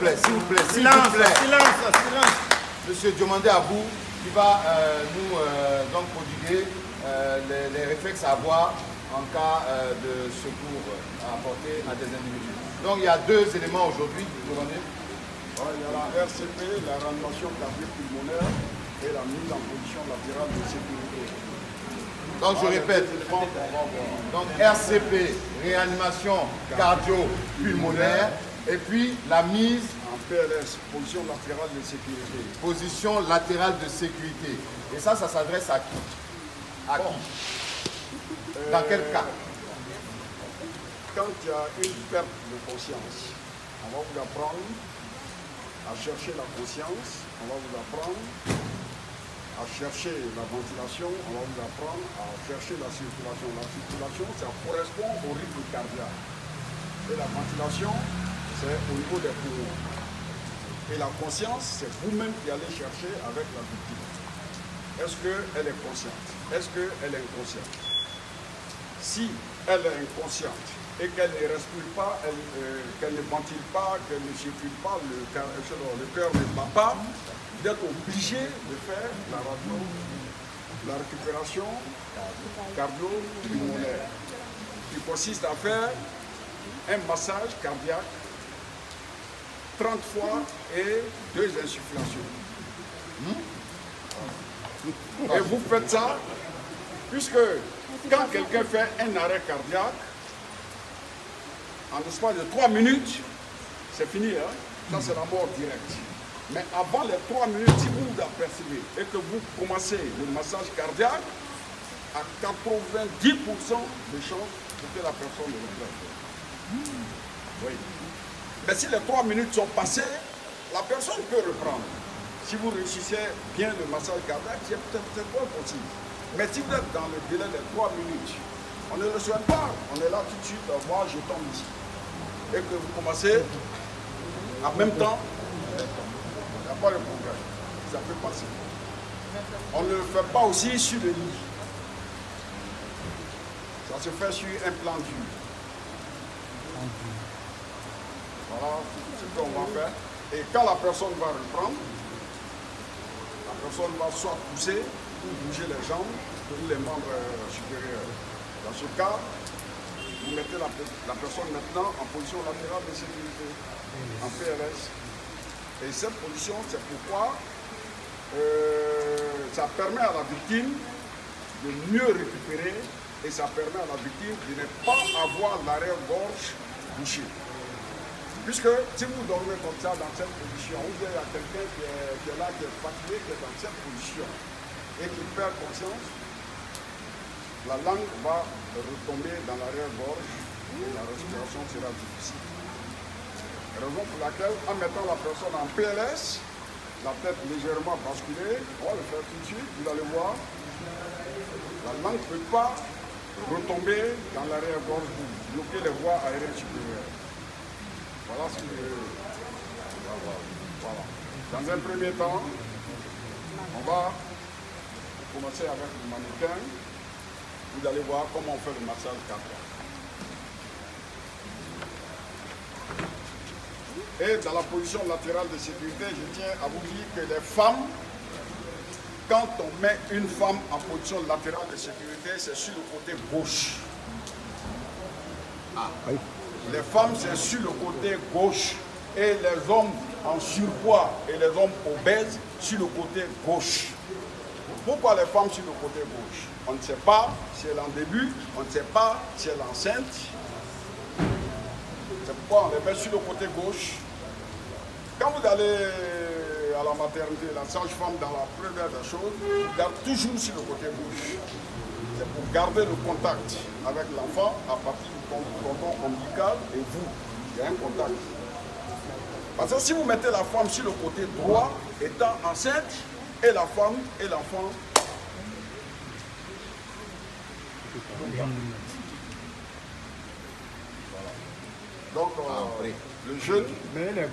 S'il vous plaît, silence. Monsieur Diomandé Abou, qui va nous donc prodiguer les réflexes à avoir en cas de secours à apporter à des individus. Donc il y a deux éléments aujourd'hui, Diomandé. Il y a la RCP, la réanimation cardio-pulmonaire et la mise en position latérale de sécurité. Donc je répète, donc RCP, réanimation cardio-pulmonaire, et puis la mise en PLS, position latérale de sécurité. Position latérale de sécurité. Et ça s'adresse à qui? À qui? Dans quel cas? Quand il y a une perte de conscience, on va vous apprendre à chercher la conscience, on va vous apprendre à chercher la ventilation, on va vous apprendre à chercher la circulation. La circulation, ça correspond au rythme cardiaque. Et la ventilation, c'est au niveau des poumons. Et la conscience, c'est vous-même qui allez chercher avec la victime. Est-ce qu'elle est consciente? Est-ce qu'elle est inconsciente? Si elle est inconsciente et qu'elle ne respire pas, qu'elle ne ventile pas, qu'elle ne circule pas, le cœur ne bat pas, vous êtes obligé de faire la radio, la récupération cardio-pulmonaire, qui consiste à faire un massage cardiaque 30 fois et 2 insufflations. Et vous faites ça, puisque quand quelqu'un fait un arrêt cardiaque, en l'espace de 3 minutes, c'est fini, hein? Ça c'est la mort directe. Mais avant les 3 minutes, si vous vous apercevez et que vous commencez le massage cardiaque, à 90% de chances que la personne ne le fasse. Oui. Mais si les 3 minutes sont passées, la personne peut reprendre. Si vous réussissez bien le massage cardiaque, c'est pas possible. Mais si vous êtes dans le délai de 3 minutes, on ne le souhaite pas. On est là tout de suite, moi je tombe ici. Et que vous commencez en même temps, il n'y a pas de problème. Ça peut passer. On ne le fait pas aussi sur le lit. Ça se fait sur un plan dur. Voilà ce qu'on va faire. Et quand la personne va reprendre, la personne va soit pousser ou bouger les jambes ou les membres supérieurs. Dans ce cas, vous mettez la personne maintenant en position latérale de sécurité, en PLS. Et cette position, c'est pourquoi ça permet à la victime de mieux récupérer et ça permet à la victime de ne pas avoir l'arrière-gorge bouchée. Puisque si vous dormez comme ça dans cette position, vous avez quelqu'un qui est là, qui est fatigué, qui est dans cette position et qui perd conscience, la langue va retomber dans l'arrière-gorge et la respiration sera difficile. Raison pour laquelle, en mettant la personne en PLS, la tête légèrement basculée, on va le faire tout de suite, vous allez voir, la langue ne peut pas retomber dans l'arrière-gorge pour bloquer les voies aériennes supérieures. Voilà ce que voilà. Dans un premier temps, on va commencer avec le mannequin. Vous allez voir comment on fait le massage cardiaque. Et dans la position latérale de sécurité, je tiens à vous dire que les femmes, quand on met une femme en position latérale de sécurité, c'est sur le côté gauche. Les femmes, c'est sur le côté gauche. Et les hommes en surpoids et les hommes obèses sur le côté gauche. Pourquoi les femmes sur le côté gauche? On ne sait pas si elle est en début, on ne sait pas si elle est enceinte. C'est pourquoi on les met sur le côté gauche. Quand vous allez à la maternité, la sage-femme, dans la première des choses, vous gardez toujours sur le côté gauche. C'est pour garder le contact avec l'enfant à partir du cordon ombilical et vous. Il y a un contact. Parce que si vous mettez la femme sur le côté droit, étant enceinte, et la femme et l'enfant, donc le jeune. Mais les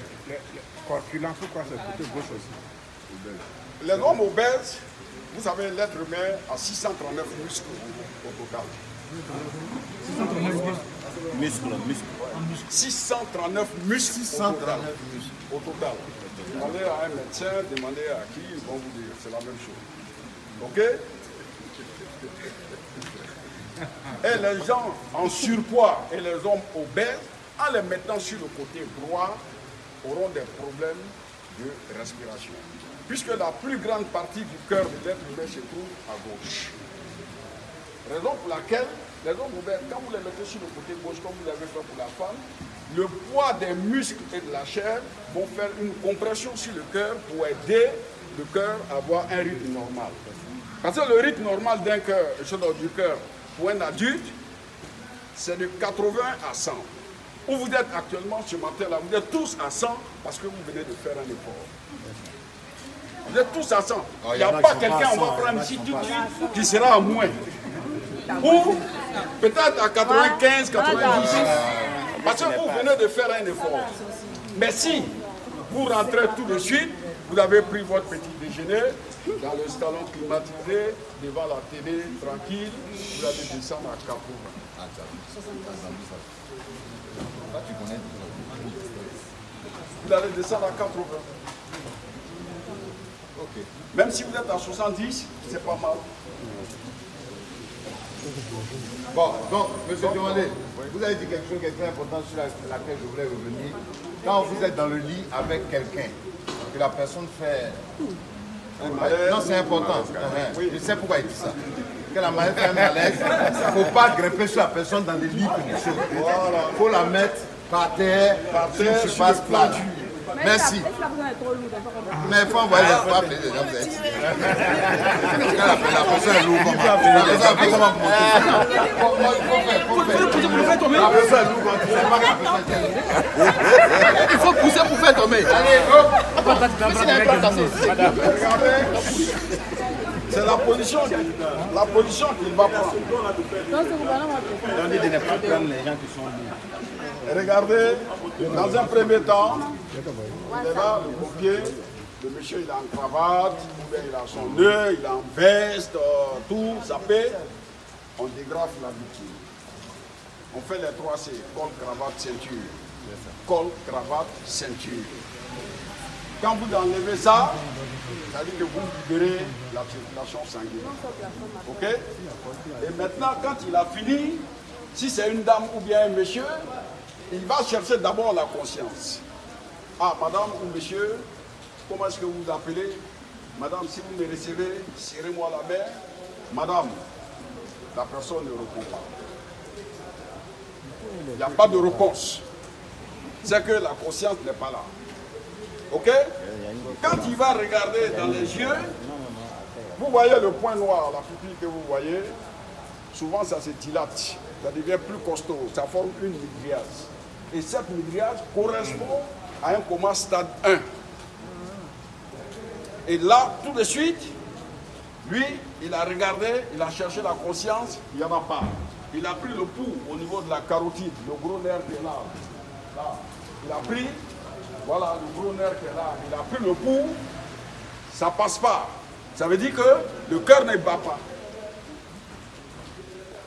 corpulents, pourquoi c'est côté gauche aussi? Les hommes obèses, vous savez, l'être humain a 639 muscles au total. 639 muscles. Muscle. 639 muscles 639 muscles. au total. Demandez à un médecin, demandez à qui, ils vont vous dire, c'est la même chose. Ok? Et les gens en surpoids et les hommes obèses, en les mettant sur le côté droit, auront des problèmes de respiration. Puisque la plus grande partie du cœur de l'être humain se trouve à gauche. Raison pour laquelle les hommes obèses, quand vous les mettez sur le côté gauche, comme vous l'avez fait pour la femme, le poids des muscles et de la chair vont faire une compression sur le cœur pour aider le cœur à avoir un rythme normal. Parce que le rythme normal d'un cœur, du cœur, pour un adulte, c'est de 80 à 100. Où vous êtes actuellement ce matin-là, vous êtes tous à 100 parce que vous venez de faire un effort. Vous êtes tous à 100. Il n'y a pas quelqu'un, on va prendre ici tout de suite, qui sera à moins. Ou peut-être à 95, 90. Parce que vous venez de faire un effort. Mais si vous rentrez tout de suite, vous avez pris votre petit déjeuner dans le salon climatisé, devant la télé, tranquille, vous allez descendre à 80. Vous allez descendre à 80. Okay. Même si vous êtes à 70, c'est pas mal. Bon, donc, monsieur Diomandé, vous avez dit quelque chose qui est très important sur laquelle je voulais revenir. Quand vous êtes dans le lit avec quelqu'un, que la personne fait... Non, c'est important. Oui. Je sais pourquoi il dit ça. Que la maladie fait un malaise, il ne faut pas grimper sur la personne dans les lits comme ça. Voilà. Il faut la mettre par terre sur une surface plate. Merci. Mais il faut envoyer les femmes, les gens, vous êtes tirés. La personne est lourde comment? La personne est comment La personne est lourde quand il faut pousser pour faire tomber. Allez, c'est la position qu'il va prendre. On dit de ne pas prendre les gens qui sont lourds. Regardez, dans un premier temps, il est là, le pompier, le monsieur il a en cravate, il a son nœud, il a en veste, tout, sapé. On dégrafe la victime. On fait les 3 C, col, cravate, ceinture. Col, cravate, ceinture. Quand vous enlevez ça, ça veut dire que vous libérez la circulation sanguine. Ok? Et maintenant, quand il a fini, si c'est une dame ou bien un monsieur, il va chercher d'abord la conscience. Ah, madame ou monsieur, comment est-ce que vous vous appelez? Madame, si vous me recevez, serrez-moi la main. Madame, la personne ne répond pas. Il n'y a pas de réponse. C'est que la conscience n'est pas là. Ok? Quand il va regarder dans les yeux, vous voyez le point noir, la pupille que vous voyez, souvent ça se dilate, ça devient plus costaud, ça forme une mydriase. Et cette mydriase correspond à un coma stade 1. Et là, tout de suite, lui, il a regardé, il a cherché la conscience, il n'y en a pas. Il a pris le pouls au niveau de la carotide, le gros nerf qui est là. Là. Il a pris, voilà, le gros nerf qui est là. Il a pris le pouls, ça ne passe pas. Ça veut dire que le cœur ne bat pas.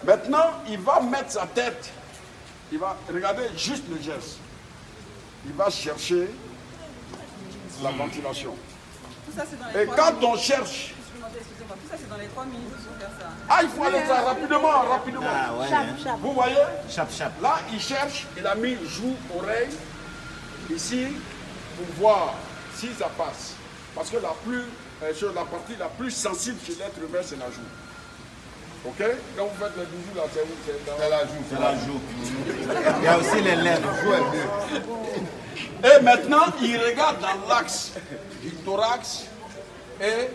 Maintenant, il va mettre sa tête, il va regarder juste le geste. Il va chercher la ventilation. Et quand on cherche... Excusez-moi, tout ça c'est dans les 3 minutes pour faire ça. Ah, il faut aller ça rapidement, rapidement. Ah, ouais, Chap. Vous voyez? Chap. Là, il cherche, il a mis joue, oreille, ici, pour voir si ça passe. Parce que la partie la plus sensible chez l'être humain, c'est la joue. Ok? Quand vous faites les bijoux là, c'est où? C'est la joue. C'est la joue. Il y a aussi les lèvres. Et maintenant, il regarde dans l'axe du thorax et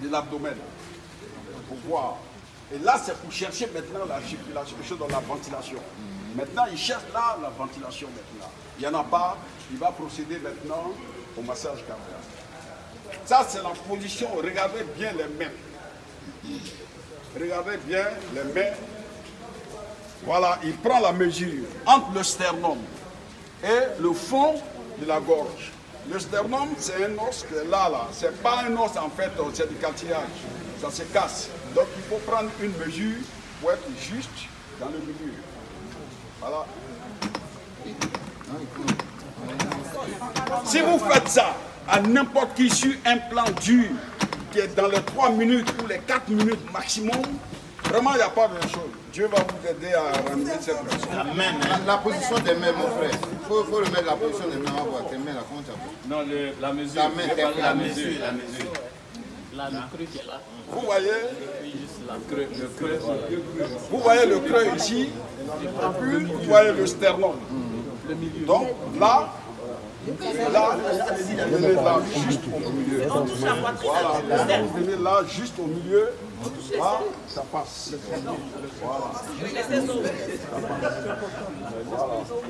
de l'abdomen pour voir. Et là, c'est pour chercher maintenant la circulation, dans la ventilation. Maintenant, il cherche là la ventilation maintenant. Il n'y en a pas, il va procéder maintenant au massage cardiaque. Ça, c'est la position. Regardez bien les mains. Regardez bien les mains. Voilà, il prend la mesure entre le sternum et le fond de la gorge. Le sternum, c'est un os qui est là. C'est pas un os en fait, c'est du cartilage. Ça se casse. Donc il faut prendre une mesure pour être juste dans le milieu. Voilà. Si vous faites ça à n'importe qui sur un plan dur, qui est dans les 3 minutes ou les 4 minutes maximum, vraiment il n'y a pas de chose. Dieu va vous aider à ramener cette personne. La position des mains, mon frère. Il faut remettre la position des mains. On va voir tes mains là, comment tu as fait? Non, la mesure. La main, la mesure. Là, le creux qui est là. Vous voyez, Le creux. vous voyez le creux ici, puis vous voyez le sternum. Donc là, vous venez là juste au milieu. Voilà, vous venez là juste au milieu. Là, ça passe. Voilà.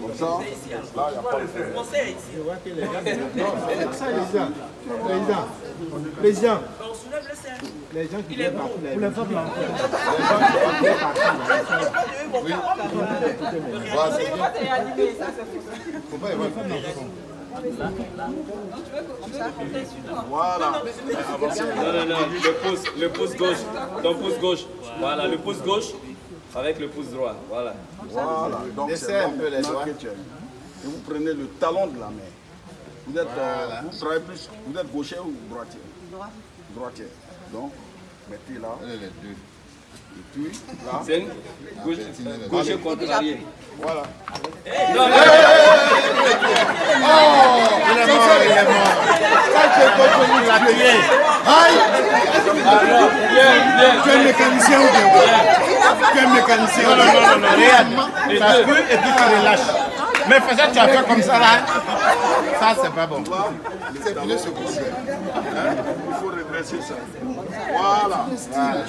Comme ça, là, il n'y a pas de Président, On soulève le cerf. les gens qui viennent partout, vous les faites là. Voilà, c'est bien. T'es animé, ça c'est fou. Faut pas y voir. Voilà. Non, le pouce gauche. Ton pouce gauche. Voilà, le pouce gauche avec le pouce droit. Voilà. Voilà. Donc, Desserre c'est un peu les doigts. et vous prenez le talon de la main. Vous êtes, vous travaillez plus, vous êtes gaucher ou droitier? Droitier. Donc, mettez là. Les deux. Et puis, là. C'est gaucher contrarié. Voilà. Il est mort. Quand tu es contre la télé. Aïe. Tu es mécanicien ou bien? Tu es mécanicien. Non. Regarde. Ça pue et puis tu relâches. Mais faisant tu as fait comme ça là. Ça c'est pas bon. C'est plus ce coup. Il faut redresser ça. Voilà.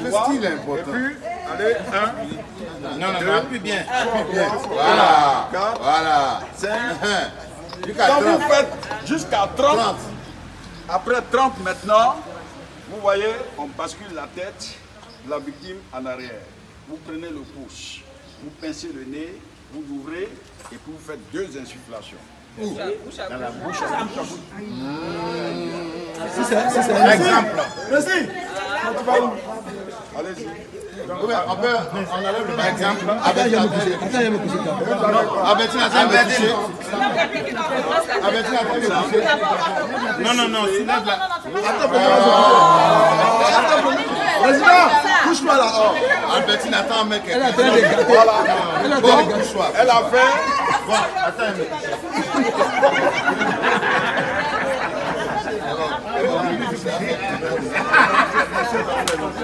Le style est Et important. puis, allez, 1, Non, plus bien. Voilà. 4, Voilà. 5. Jusqu'à Quand vous 30. faites jusqu'à 30, après 30 maintenant, vous voyez, on bascule la tête de la victime en arrière. Vous prenez le pouce, vous pincez le nez, vous ouvrez et puis vous faites 2 insufflations. Dans la bouche. Exemple. Allez-y. On enlève le exemple. Avec la Attends, il y a me coucher. Albertine attend de toucher. Albertine attend de toucher. Non, soulève la. Président, couche-toi là. Albertine attend un mec. Elle a train de gâter. Voilà. Elle a train de gâter. Couche-toi. Elle a fait. Bon, attends un mec.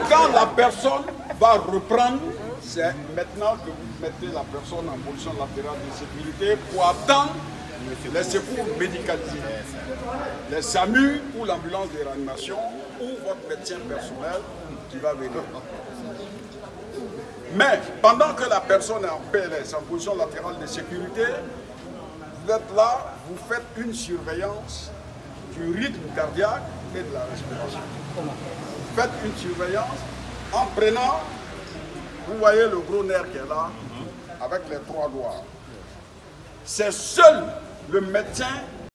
Quand la personne va reprendre, c'est maintenant que vous mettez la personne en position latérale de sécurité pour attendre les secours médicalisés. Les SAMU ou l'ambulance de réanimation ou votre médecin personnel qui va venir. Mais pendant que la personne est en PLS, en position latérale de sécurité, vous êtes là, vous faites une surveillance du rythme cardiaque et de la respiration. Faites une surveillance en prenant, vous voyez le gros nerf qui est là, avec les 3 doigts. C'est seul le médecin